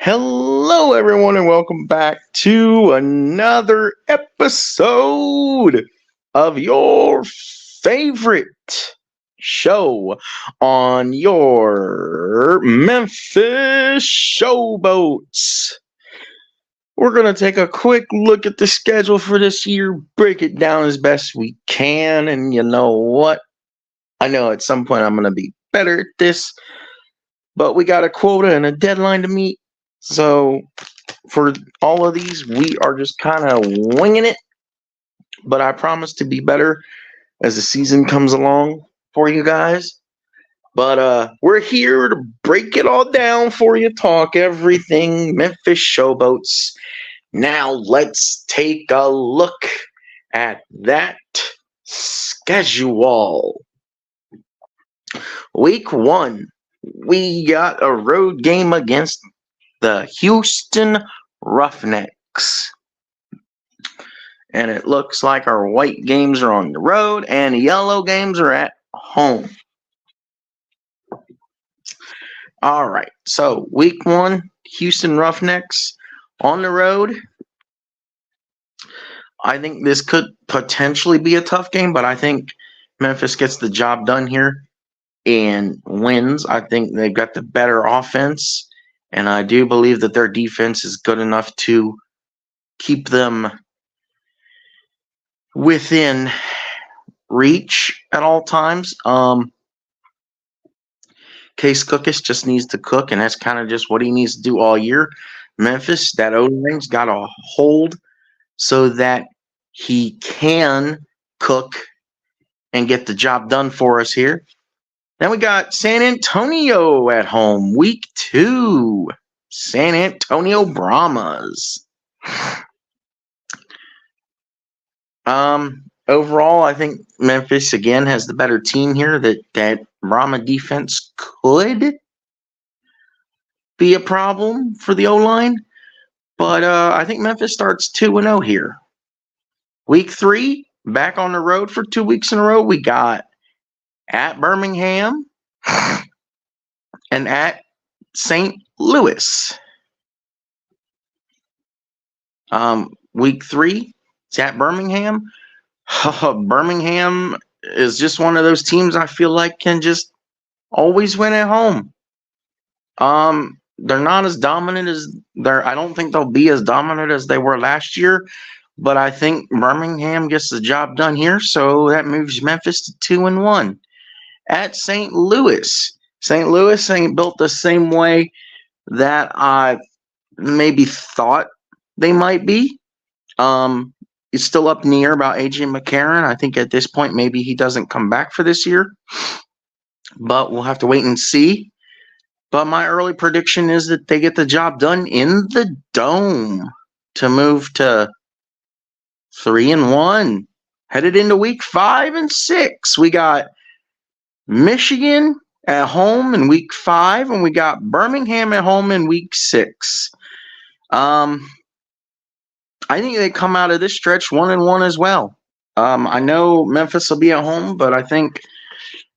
Hello, everyone, and welcome back to another episode of your favorite show on your Memphis Showboats. We're going to take a quick look at the schedule for this year, break it down as best we can, and you know what? I know at some point I'm going to be better at this, but we got a quota and a deadline to meet. So for all of these, we are just kind of winging it. But I promise to be better as the season comes along for you guys. But we're here to break it all down for you, talk everything Memphis Showboats. Now let's take a look at that schedule. Week 1, we got a road game against the Houston Roughnecks. And it looks like our white games are on the road and yellow games are at home. All right, so week 1, Houston Roughnecks on the road. I think this could potentially be a tough game, but I think Memphis gets the job done here and wins. I think they've got the better offense, and I do believe that their defense is good enough to keep them within reach at all times. Case Cookus just needs to cook, and that's kind of just what he needs to do all year. Memphis, that O-line's got to hold so that he can cook and get the job done for us here. Then we got San Antonio at home, week 2. San Antonio Brahmas. Overall, I think Memphis again has the better team here. That Brahma defense could be a problem for the O-line, but I think Memphis starts 2-0 here. Week 3, back on the road for 2 weeks in a row. We got at Birmingham and at St. Louis. Week 3, it's at Birmingham. Birmingham is just one of those teams I feel like can just always win at home. They're not as dominant as I don't think they'll be as dominant as they were last year, but I think Birmingham gets the job done here, so that moves Memphis to 2-1. At St. Louis. St. Louis ain't built the same way that I maybe thought they might be. It's still up in the air about AJ McCarron. I think at this point maybe he doesn't come back for this year, but we'll have to wait and see. But my early prediction is that they get the job done in the Dome to move to 3-1. Headed into week 5 and 6. We got Michigan at home in week 5, and we got Birmingham at home in week 6. I think they come out of this stretch 1-1 as well. I know Memphis will be at home, but I think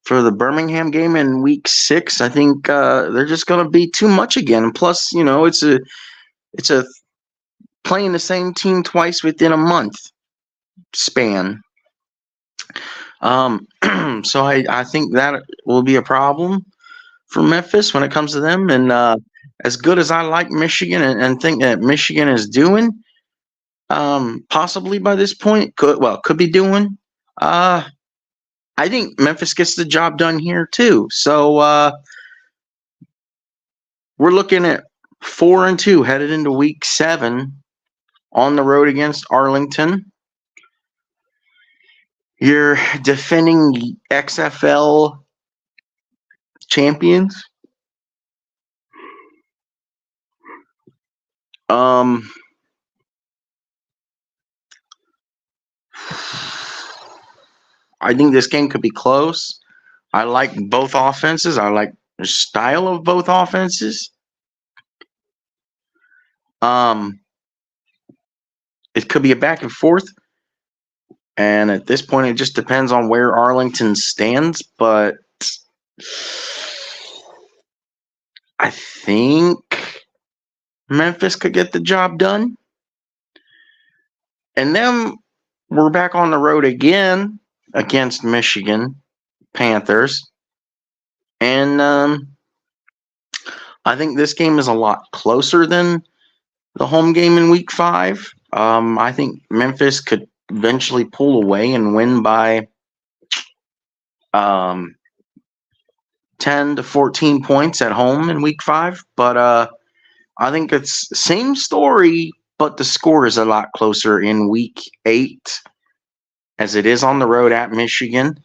for the Birmingham game in week 6, I think they're just going to be too much again. Plus, it's a playing the same team twice within a month span. So I think that will be a problem for Memphis when it comes to them. And as good as I like Michigan and think that Michigan is doing, possibly by this point, could be doing. I think Memphis gets the job done here too. So we're looking at 4-2 headed into week 7 on the road against Arlington. You're defending XFL champions. I think this game could be close. I like both offenses. I like the style of both offenses. It could be a back and forth. And at this point, it just depends on where Arlington stands. But I think Memphis could get the job done. And then we're back on the road again against Michigan Panthers. And I think this game is a lot closer than the home game in week 5. I think Memphis could eventually pull away and win by 10 to 14 points at home in week 5. But I think it's same story, but the score is a lot closer in week 8 as it is on the road at Michigan.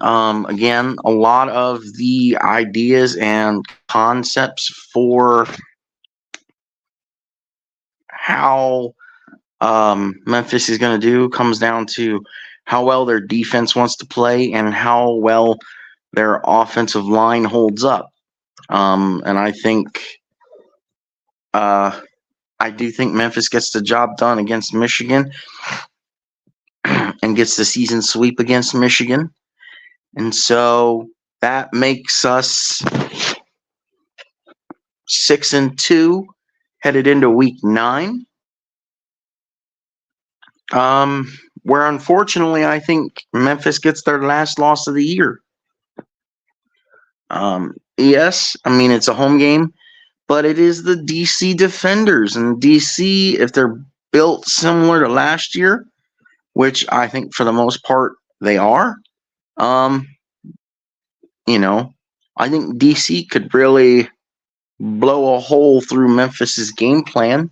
Again, a lot of the ideas and concepts for how Memphis is going to do comes down to how well their defense wants to play and how well their offensive line holds up. And I think I do think Memphis gets the job done against Michigan and gets the season sweep against Michigan. And so that makes us 6-2 headed into week 9. Where unfortunately I think Memphis gets their last loss of the year. Yes, I mean it's a home game, but it is the DC Defenders. And DC, if they're built similar to last year, which I think for the most part they are, I think DC could really blow a hole through Memphis's game plan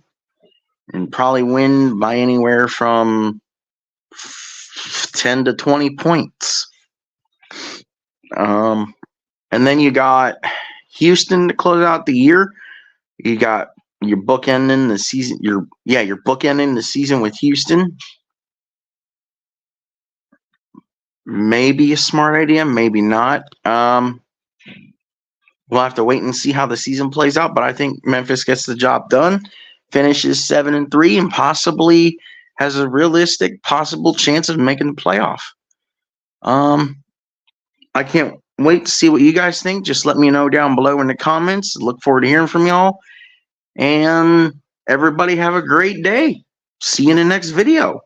and probably win by anywhere from 10 to 20 points. And then you got Houston to close out the year. You got your bookending the season. You're bookending the season with Houston. Maybe a smart idea, maybe not. We'll have to wait and see how the season plays out, but I think Memphis gets the job done, finishes 7-3, and possibly has a realistic possible chance of making the playoff. I can't wait to see what you guys think. Just let me know down below in the comments. Look forward to hearing from y'all. And everybody have a great day. See you in the next video.